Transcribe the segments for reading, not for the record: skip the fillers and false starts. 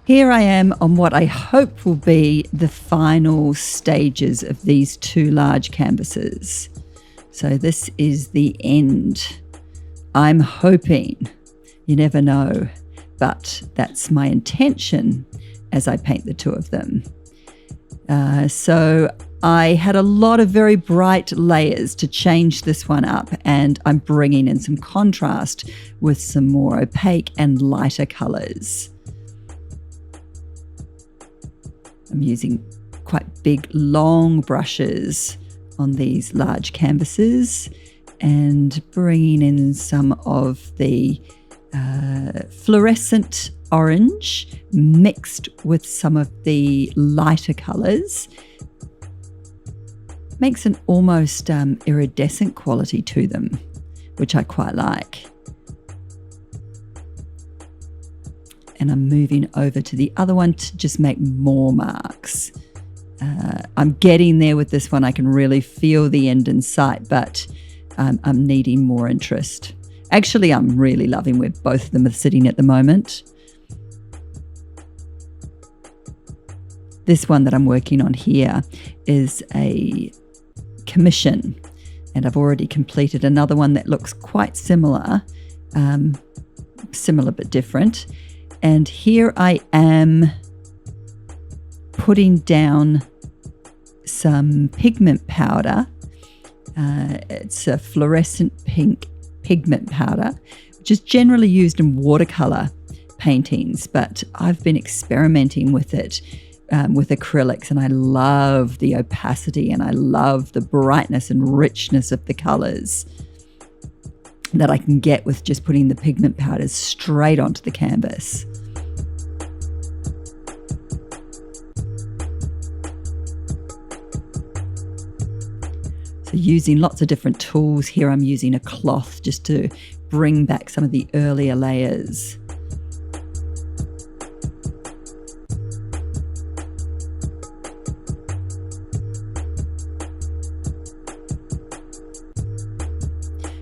Here I am on what I hope will be the final stages of these two large canvases. So this is the end. I'm hoping, you never know, but that's my intention as I paint the two of them. So I had a lot of very bright layers to change this one up, and I'm bringing in some contrast with some more opaque and lighter colors. I'm using quite big, long brushes on these large canvases and bringing in some of the fluorescent orange mixed with some of the lighter colors. Makes an almost iridescent quality to them, which I quite like. And I'm moving over to the other one to just make more marks. I'm getting there with this one. I can really feel the end in sight, but I'm needing more interest. Actually, I'm really loving where both of them are sitting at the moment. This one that I'm working on here is a commission, and I've already completed another one that looks quite similar, but different. And here I am putting down some pigment powder. It's a fluorescent pink pigment powder, which is generally used in watercolor paintings, but I've been experimenting with it with acrylics, and I love the opacity and I love the brightness and richness of the colors that I can get with just putting the pigment powders straight onto the canvas. So using lots of different tools here, I'm using a cloth just to bring back some of the earlier layers.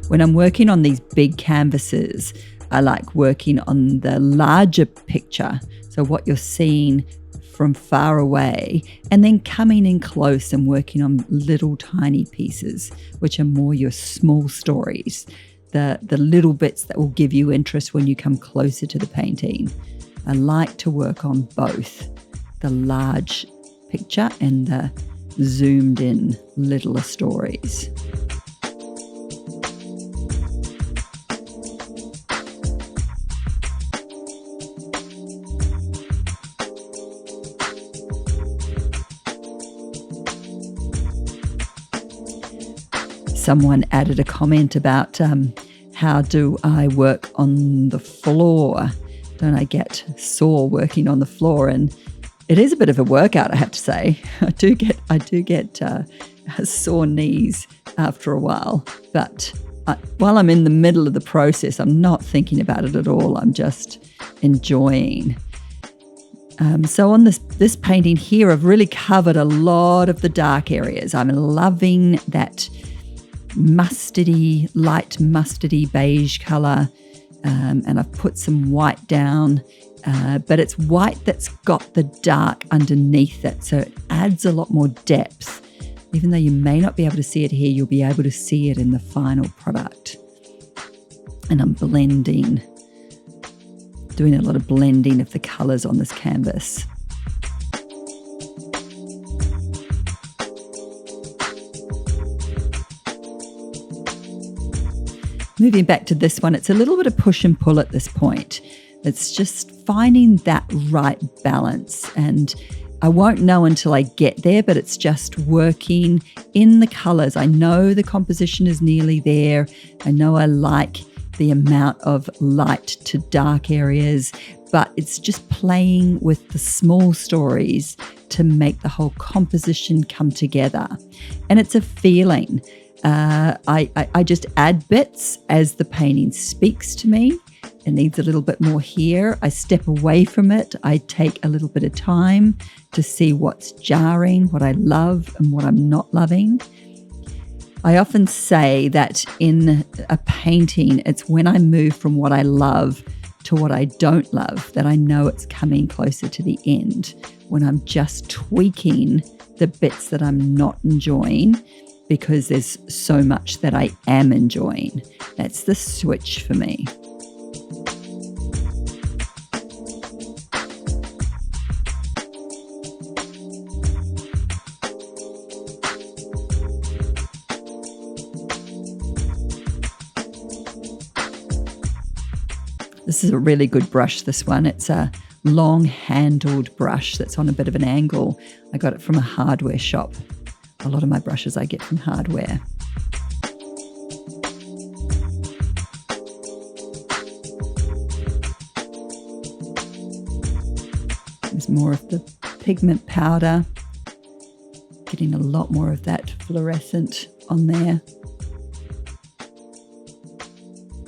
When I'm working on these big canvases, I like working on the larger picture. So what you're seeing from far away, and then coming in close and working on little tiny pieces, which are more your small stories, the little bits that will give you interest when you come closer to the painting. I like to work on both the large picture and the zoomed in littler stories. Someone added a comment about how do I work on the floor? Don't I get sore working on the floor? And it is a bit of a workout, I have to say. I do get sore knees after a while, but while I'm in the middle of the process, I'm not thinking about it at all. I'm just enjoying. So on this painting here, I've really covered a lot of the dark areas. I'm loving that light mustardy beige color, and I've put some white down, but it's white that's got the dark underneath it, so it adds a lot more depth. Even though you may not be able to see it here, you'll be able to see it in the final product. And I'm blending, doing a lot of blending of the colors on this canvas. Moving back to this one, it's a little bit of push and pull at this point. It's just finding that right balance, and I won't know until I get there, but it's just working in the colors. I know the composition is nearly there. I know I like the amount of light to dark areas, but it's just playing with the small stories to make the whole composition come together. And it's a feeling. I just add bits as the painting speaks to me. It needs a little bit more here. I step away from it. I take a little bit of time to see what's jarring, what I love and what I'm not loving. I often say that in a painting, it's when I move from what I love to what I don't love, that I know it's coming closer to the end, when I'm just tweaking the bits that I'm not enjoying because there's so much that I am enjoying. That's the switch for me. This is a really good brush, this one. It's a long-handled brush that's on a bit of an angle. I got it from a hardware shop. A lot of my brushes I get from hardware. There's more of the pigment powder. Getting a lot more of that fluorescent on there.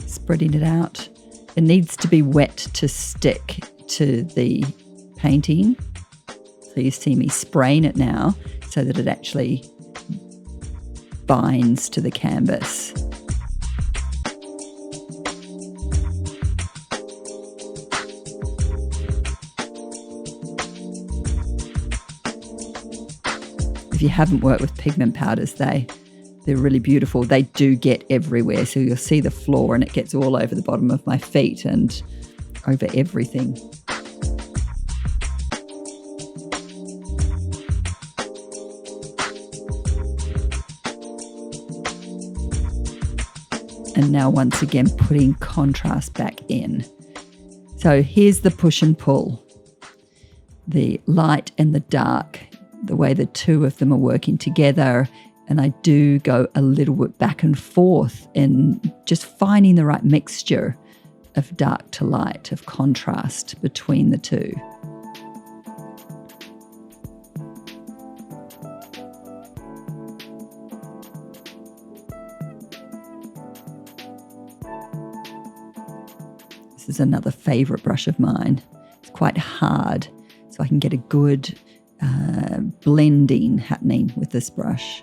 Spreading it out. It needs to be wet to stick to the painting. So you see me spraying it now so that it actually binds to the canvas. If you haven't worked with pigment powders, they're really beautiful. They do get everywhere. So you'll see the floor and it gets all over the bottom of my feet and over everything. And now once again, putting contrast back in. So here's the push and pull. The light and the dark, the way the two of them are working together. And I do go a little bit back and forth in just finding the right mixture of dark to light, of contrast between the two. This is another favourite brush of mine. It's quite hard, so I can get a good blending happening with this brush.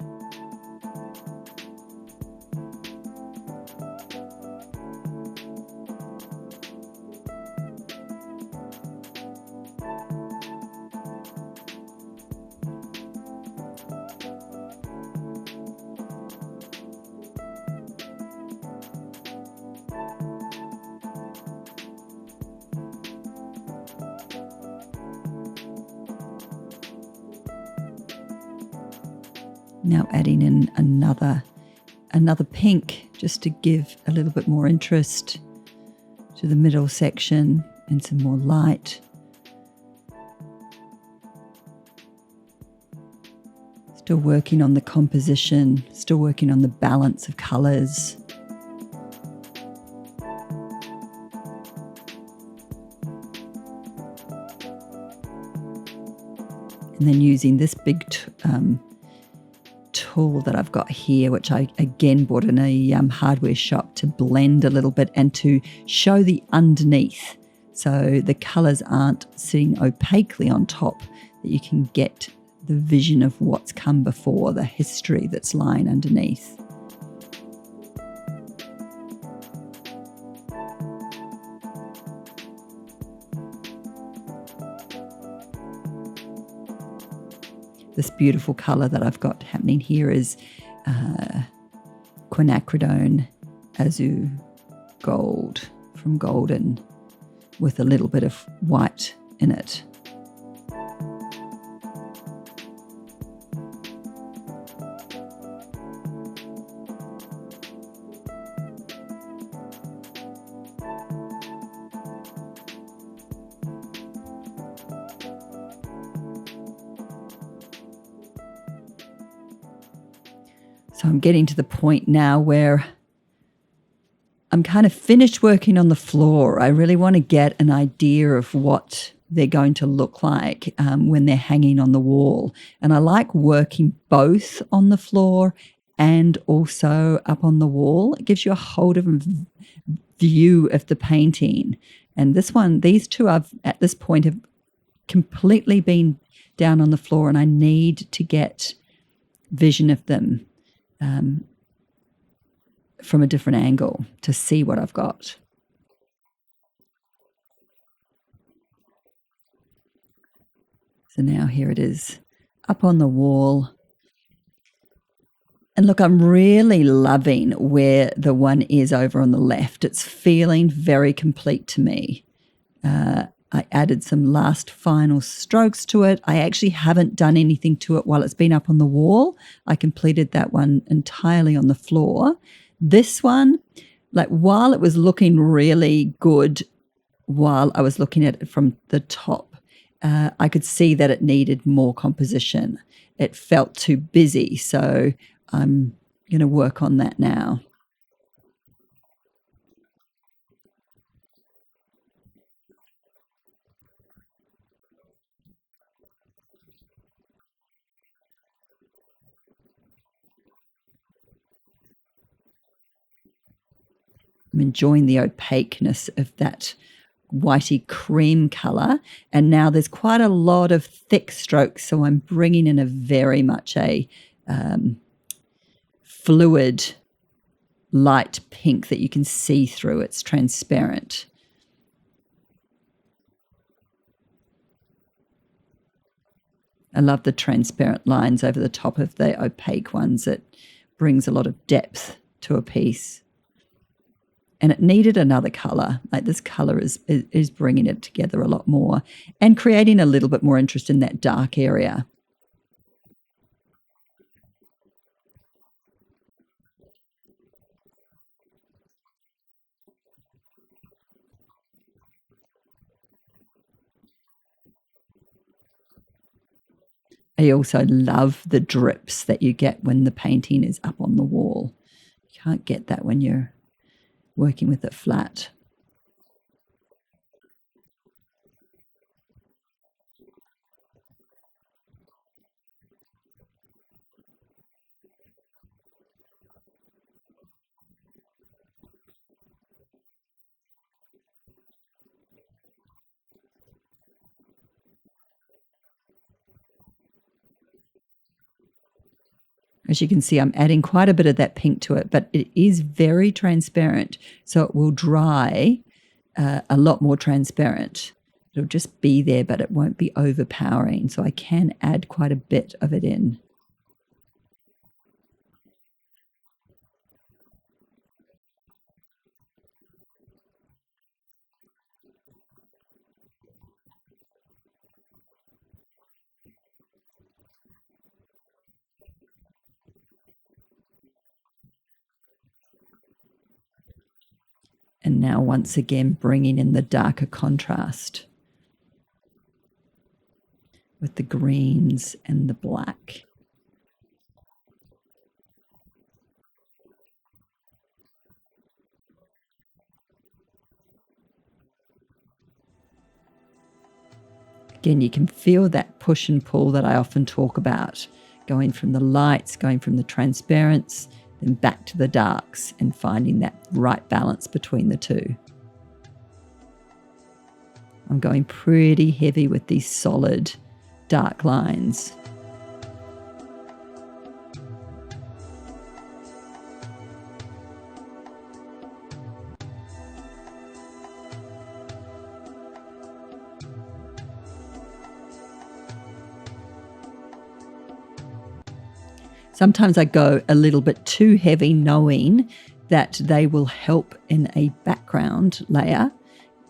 Now adding in another pink just to give a little bit more interest to the middle section and some more light. Still working on the composition, still working on the balance of colours. And then using this big tool that I've got here, which I again bought in a hardware shop, to blend a little bit and to show the underneath, so the colours aren't sitting opaquely on top, that you can get the vision of what's come before, the history that's lying underneath. This beautiful colour that I've got happening here is quinacridone azure gold from Golden, with a little bit of white in it. So I'm getting to the point now where I'm kind of finished working on the floor. I really want to get an idea of what they're going to look like when they're hanging on the wall. And I like working both on the floor and also up on the wall. It gives you a whole different view of the painting. And these two I've at this point have completely been down on the floor, and I need to get vision of them from a different angle to see what I've got. So now here it is up on the wall. And look, I'm really loving where the one is over on the left. It's feeling very complete to me. I added some last final strokes to it. I actually haven't done anything to it while it's been up on the wall. I completed that one entirely on the floor. This one, like while it was looking really good, while I was looking at it from the top, I could see that it needed more composition. It felt too busy, so I'm going to work on that now. I'm enjoying the opaqueness of that whitey cream color. And now there's quite a lot of thick strokes, so I'm bringing in a very much a fluid light pink that you can see through. It's transparent. I love the transparent lines over the top of the opaque ones. It brings a lot of depth to a piece. And it needed another color. Like this color is bringing it together a lot more and creating a little bit more interest in that dark area. I also love the drips that you get when the painting is up on the wall. You can't get that when you're working with it flat. As you can see, I'm adding quite a bit of that pink to it, but it is very transparent. So it will dry a lot more transparent. It'll just be there, but it won't be overpowering. So I can add quite a bit of it in. And now once again, bringing in the darker contrast with the greens and the black. Again, you can feel that push and pull that I often talk about, going from the lights, going from the transparents, then back to the darks and finding that right balance between the two. I'm going pretty heavy with these solid dark lines. Sometimes I go a little bit too heavy, knowing that they will help in a background layer,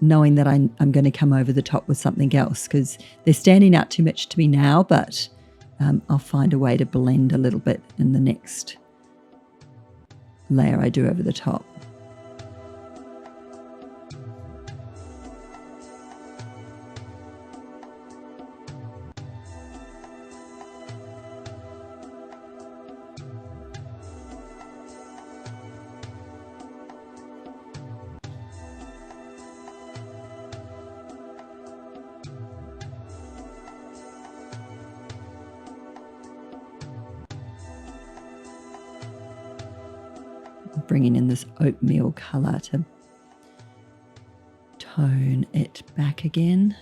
knowing that I'm going to come over the top with something else because they're standing out too much to me now, but I'll find a way to blend a little bit in the next layer I do over the top. Bringing in this oatmeal colour to tone it back again.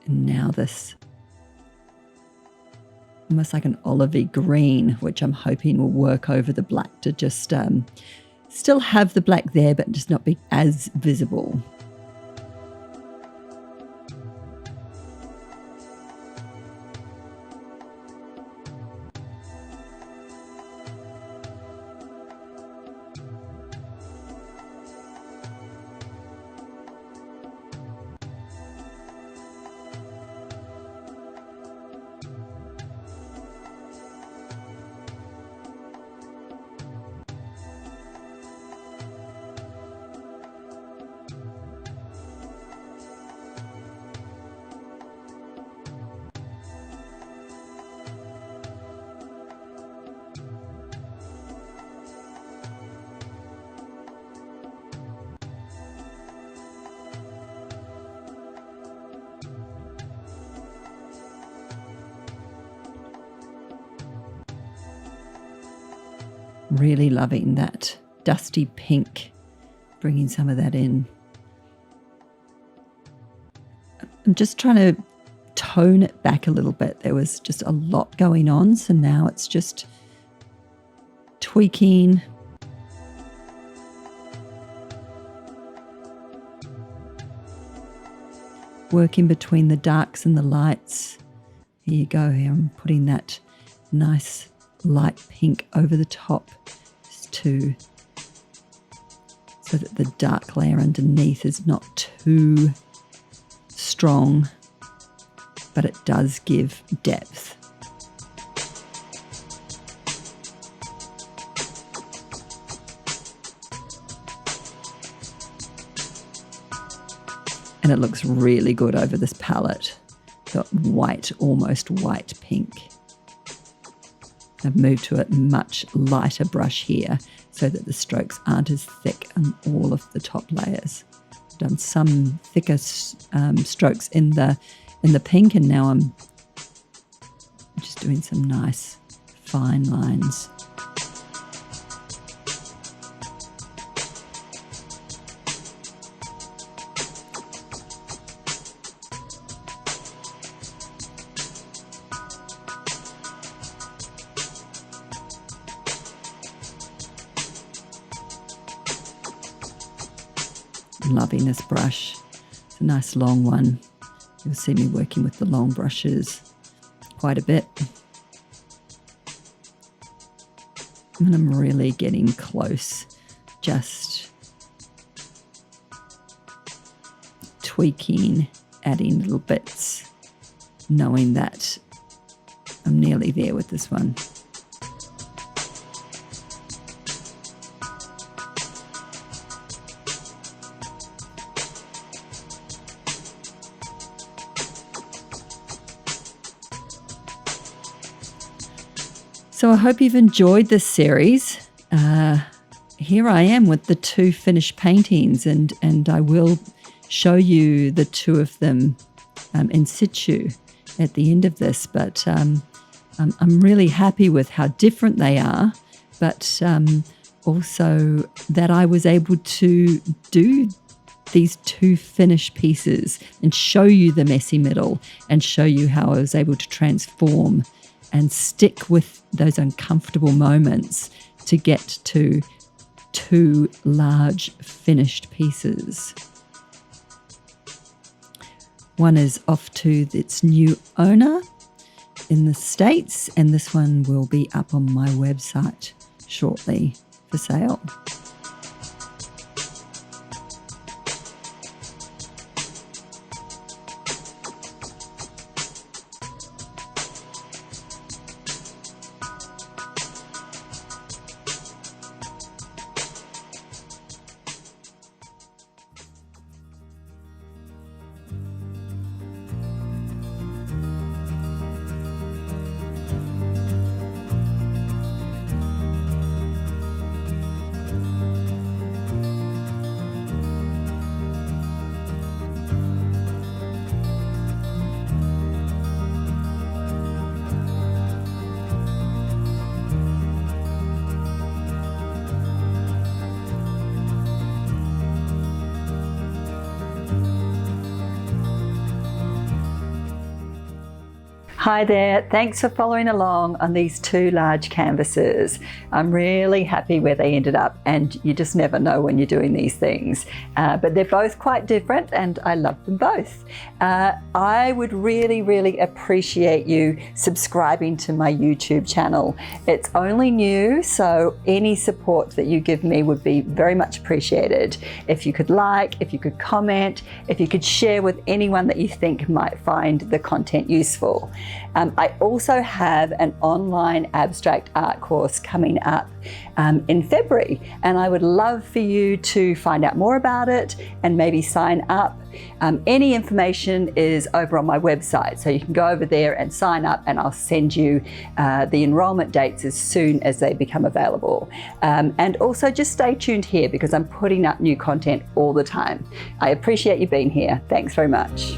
And now this almost like an olivey green, which I'm hoping will work over the black to just still have the black there, but just not be as visible. Really loving that dusty pink, bringing some of that in. I'm just trying to tone it back a little bit. There was just a lot going on, so now it's just tweaking. Working between the darks and the lights. Here you go. Here I'm putting that nice light pink over the top too, so that the dark layer underneath is not too strong, but it does give depth. And it looks really good over this palette. Got white, almost white pink. I've moved to a much lighter brush here so that the strokes aren't as thick on all of the top layers. I've done some thicker strokes in the pink, and now I'm just doing some nice fine lines. Loving this brush. It's a nice long one. You'll see me working with the long brushes quite a bit. And I'm really getting close, just tweaking, adding little bits, knowing that I'm nearly there with this one. So I hope you've enjoyed this series. Here I am with the 2 finished paintings, and I will show you the 2 of them in situ at the end of this. But I'm really happy with how different they are, but also that I was able to do these 2 finished pieces and show you the messy middle and show you how I was able to transform and stick with those uncomfortable moments to get to 2 large finished pieces. One is off to its new owner in the States, and this one will be up on my website shortly for sale. Hi there, thanks for following along on these two large canvases. I'm really happy where they ended up, and you just never know when you're doing these things. But they're both quite different and I love them both. I would really appreciate you subscribing to my YouTube channel. It's only new, so any support that you give me would be very much appreciated. If you could like, if you could comment, if you could share with anyone that you think might find the content useful. I also have an online abstract art course coming up in February, and I would love for you to find out more about it and maybe sign up. Any information is over on my website, so you can go over there and sign up, and I'll send you the enrollment dates as soon as they become available. And also just stay tuned here because I'm putting up new content all the time. I appreciate you being here. Thanks very much.